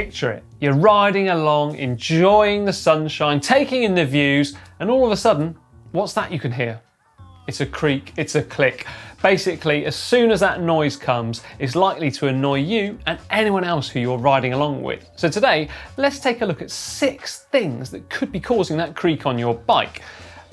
picture it. You're riding along, enjoying the sunshine, taking in the views, and all of a sudden, what's that you can hear? It's a creak, it's a click. Basically, as soon as that noise comes, it's likely to annoy you and anyone else who you're riding along with. So today, let's take a look at 6 things that could be causing that creak on your bike.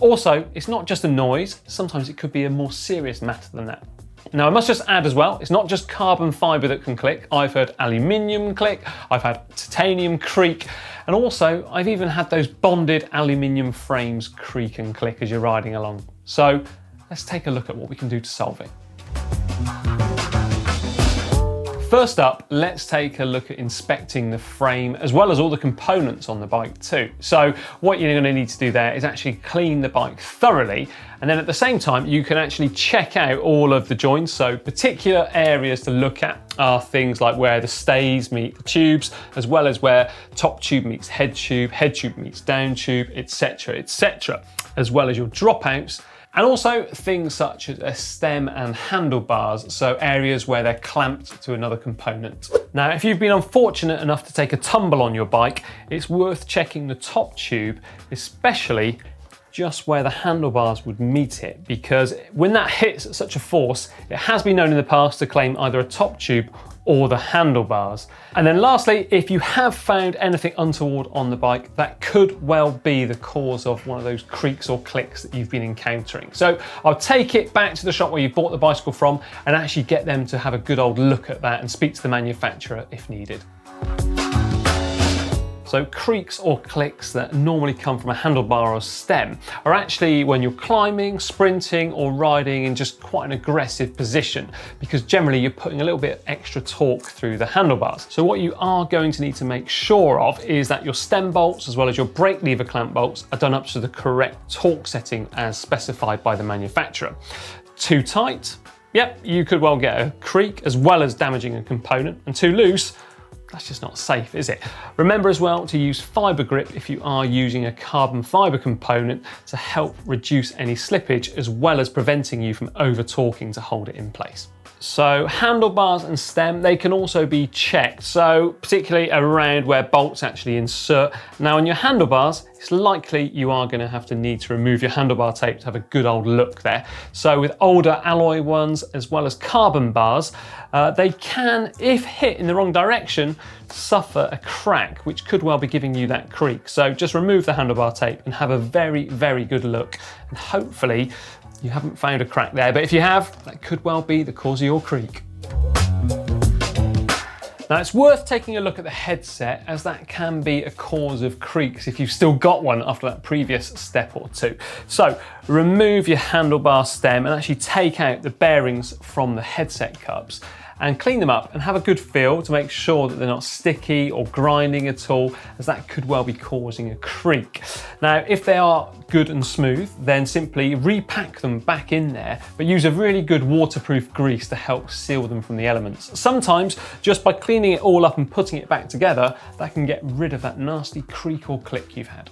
Also, it's not just a noise, sometimes it could be a more serious matter than that. Now, I must just add as well, it's not just carbon fibre that can click. I've heard aluminium click, I've had titanium creak, and also I've even had those bonded aluminium frames creak and click as you're riding along. So let's take a look at what we can do to solve it. First up, let's take a look at inspecting the frame as well as all the components on the bike too. So what you're going to need to do there is actually clean the bike thoroughly, and then at the same time you can actually check out all of the joints. So particular areas to look at are things like where the stays meet the tubes, as well as where top tube meets head tube meets down tube, etc, etc, as well as your dropouts. And also things such as a stem and handlebars, so areas where they're clamped to another component. Now, if you've been unfortunate enough to take a tumble on your bike, it's worth checking the top tube, especially just where the handlebars would meet it, because when that hits at such a force, it has been known in the past to claim either a top tube or the handlebars. And then lastly, if you have found anything untoward on the bike, that could well be the cause of one of those creaks or clicks that you've been encountering. So I'll take it back to the shop where you bought the bicycle from and actually get them to have a good old look at that and speak to the manufacturer if needed. So creaks or clicks that normally come from a handlebar or stem are actually when you're climbing, sprinting, or riding in just quite an aggressive position, because generally you're putting a little bit extra torque through the handlebars. So what you are going to need to make sure of is that your stem bolts as well as your brake lever clamp bolts are done up to the correct torque setting as specified by the manufacturer. Too tight? Yep, you could well get a creak as well as damaging a component, and too loose? That's just not safe, is it? Remember as well to use fibre grip if you are using a carbon fibre component to help reduce any slippage, as well as preventing you from over-torquing to hold it in place. So handlebars and stem, they can also be checked, so particularly around where bolts actually insert. Now on your handlebars, it's likely you are going to have to need to remove your handlebar tape to have a good old look there. So with older alloy ones as well as carbon bars, they can, if hit in the wrong direction, suffer a crack, which could well be giving you that creak. So just remove the handlebar tape and have a very, very good look, and hopefully you haven't found a crack there, but if you have, that could well be the cause of your creak. Now it's worth taking a look at the headset, as that can be a cause of creaks if you've still got one after that previous step or two. So remove your handlebar stem and actually take out the bearings from the headset cups and clean them up and have a good feel to make sure that they're not sticky or grinding at all, as that could well be causing a creak. Now, if they are good and smooth, then simply repack them back in there, but use a really good waterproof grease to help seal them from the elements. Sometimes, just by cleaning it all up and putting it back together, that can get rid of that nasty creak or click you've had.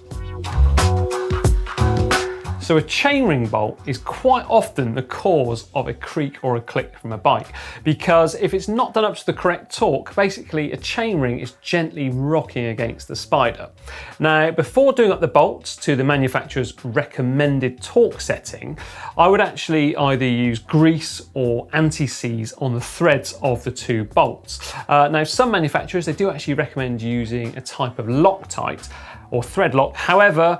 So a chainring bolt is quite often the cause of a creak or a click from a bike, because if it's not done up to the correct torque, basically a chainring is gently rocking against the spider. Now, before doing up the bolts to the manufacturer's recommended torque setting, I would actually either use grease or anti-seize on the threads of the 2 bolts. Now, some manufacturers, they do actually recommend using a type of Loctite or thread lock. However,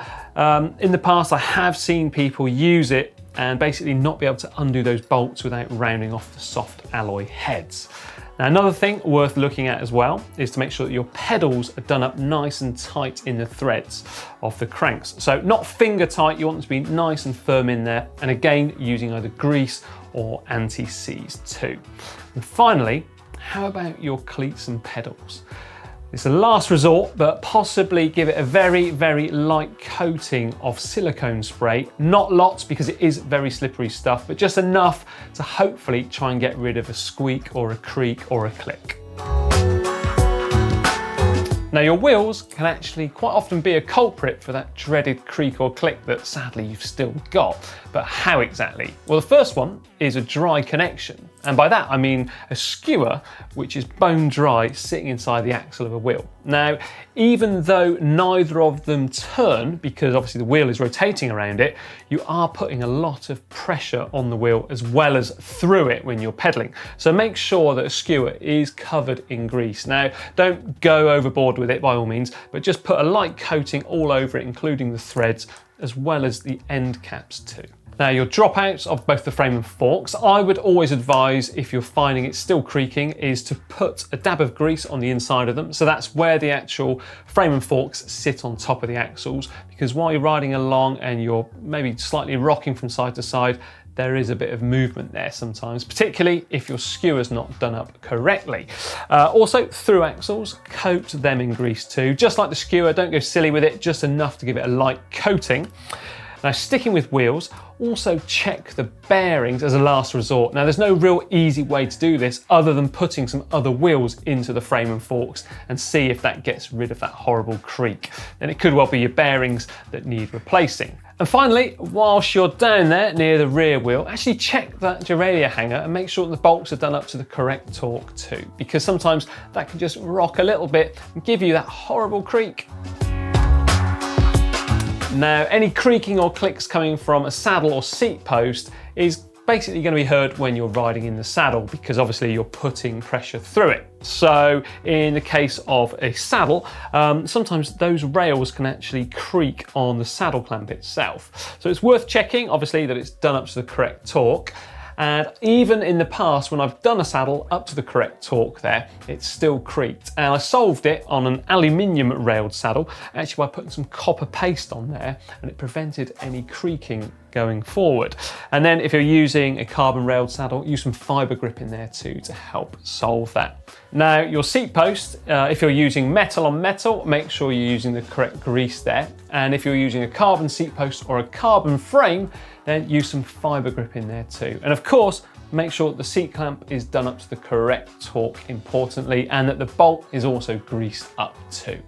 in the past I have seen people use it and basically not be able to undo those bolts without rounding off the soft alloy heads. Now, another thing worth looking at as well is to make sure that your pedals are done up nice and tight in the threads of the cranks. So not finger tight, you want them to be nice and firm in there, and again using either grease or anti-seize too. And finally, how about your cleats and pedals? It's a last resort, but possibly give it a very, very light coating of silicone spray. Not lots, because it is very slippery stuff, but just enough to hopefully try and get rid of a squeak or a creak or a click. Now, your wheels can actually quite often be a culprit for that dreaded creak or click that sadly you've still got. But how exactly? Well, the first one is a dry connection. And by that, I mean a skewer, which is bone dry, sitting inside the axle of a wheel. Now, even though neither of them turn, because obviously the wheel is rotating around it, you are putting a lot of pressure on the wheel as well as through it when you're pedaling. So make sure that a skewer is covered in grease. Now, don't go overboard with it by all means, but just put a light coating all over it, including the threads, as well as the end caps too. Now, your dropouts of both the frame and forks, I would always advise, if you're finding it still creaking, is to put a dab of grease on the inside of them. So that's where the actual frame and forks sit on top of the axles, because while you're riding along and you're maybe slightly rocking from side to side, there is a bit of movement there sometimes, particularly if your skewer's not done up correctly. Also, through axles, coat them in grease too. Just like the skewer, don't go silly with it, just enough to give it a light coating. Now, sticking with wheels, also check the bearings as a last resort. Now, there's no real easy way to do this other than putting some other wheels into the frame and forks and see if that gets rid of that horrible creak. Then it could well be your bearings that need replacing. And finally, whilst you're down there near the rear wheel, actually check that derailleur hanger and make sure that the bolts are done up to the correct torque too, because sometimes that can just rock a little bit and give you that horrible creak. Now, any creaking or clicks coming from a saddle or seat post is basically going to be heard when you're riding in the saddle, because obviously you're putting pressure through it. So in the case of a saddle, sometimes those rails can actually creak on the saddle clamp itself. So it's worth checking, obviously, that it's done up to the correct torque. And even in the past, when I've done a saddle up to the correct torque there, it's still creaked. And I solved it on an aluminium railed saddle, actually by putting some copper paste on there, and it prevented any creaking going forward. And then if you're using a carbon railed saddle, use some fiber grip in there too to help solve that. Now, your seat post, if you're using metal on metal, make sure you're using the correct grease there. And if you're using a carbon seat post or a carbon frame, then use some fiber grip in there too. And of course, make sure that the seat clamp is done up to the correct torque, importantly, and that the bolt is also greased up too.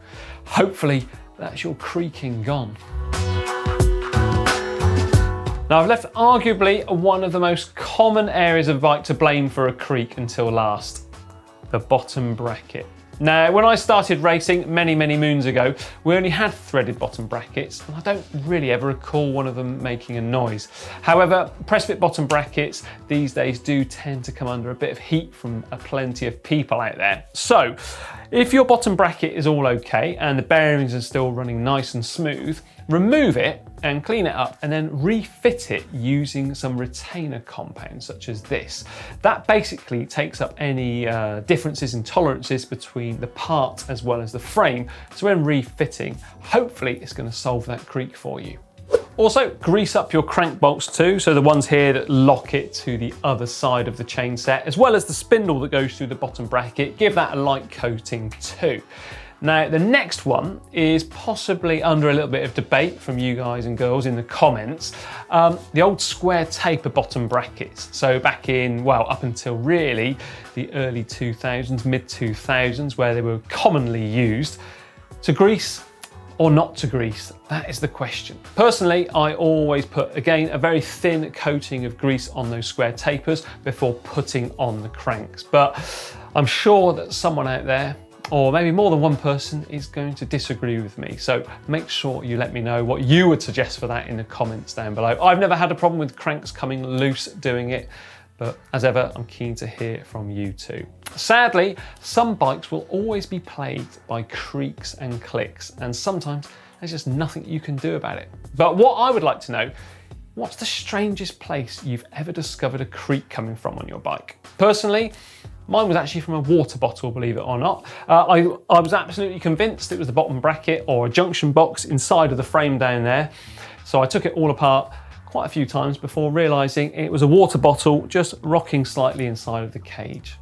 Hopefully, that's your creaking gone. Now, I've left arguably one of the most common areas of bike to blame for a creak until last, the bottom bracket. Now, when I started racing many moons ago, we only had threaded bottom brackets, and I don't really ever recall one of them making a noise. However, press fit bottom brackets these days do tend to come under a bit of heat from plenty of people out there. So, if your bottom bracket is all okay and the bearings are still running nice and smooth, remove it and clean it up and then refit it using some retainer compound such as this. That basically takes up any differences in tolerances between the part as well as the frame. So when refitting, hopefully it's going to solve that creak for you. Also, grease up your crank bolts too, so the ones here that lock it to the other side of the chain set, as well as the spindle that goes through the bottom bracket, give that a light coating too. Now, the next one is possibly under a little bit of debate from you guys and girls in the comments, the old square taper bottom brackets. So back in, well, up until really the early 2000s, mid 2000s, where they were commonly used. To grease or not to grease? That is the question. Personally, I always put, again, a very thin coating of grease on those square tapers before putting on the cranks. But I'm sure that someone out there, or maybe more than one person, is going to disagree with me. So make sure you let me know what you would suggest for that in the comments down below. I've never had a problem with cranks coming loose doing it, but as ever, I'm keen to hear from you too. Sadly, some bikes will always be plagued by creaks and clicks, and sometimes there's just nothing you can do about it. But what I would like to know, what's the strangest place you've ever discovered a creak coming from on your bike? Personally, mine was actually from a water bottle, believe it or not. I was absolutely convinced it was the bottom bracket or a junction box inside of the frame down there. So I took it all apart quite a few times before realizing it was a water bottle just rocking slightly inside of the cage.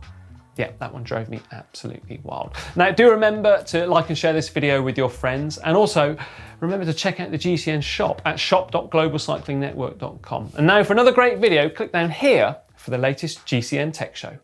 Yeah, that one drove me absolutely wild. Now, do remember to like and share this video with your friends, and also remember to check out the GCN shop at shop.globalcyclingnetwork.com. And now for another great video, click down here for the latest GCN Tech Show.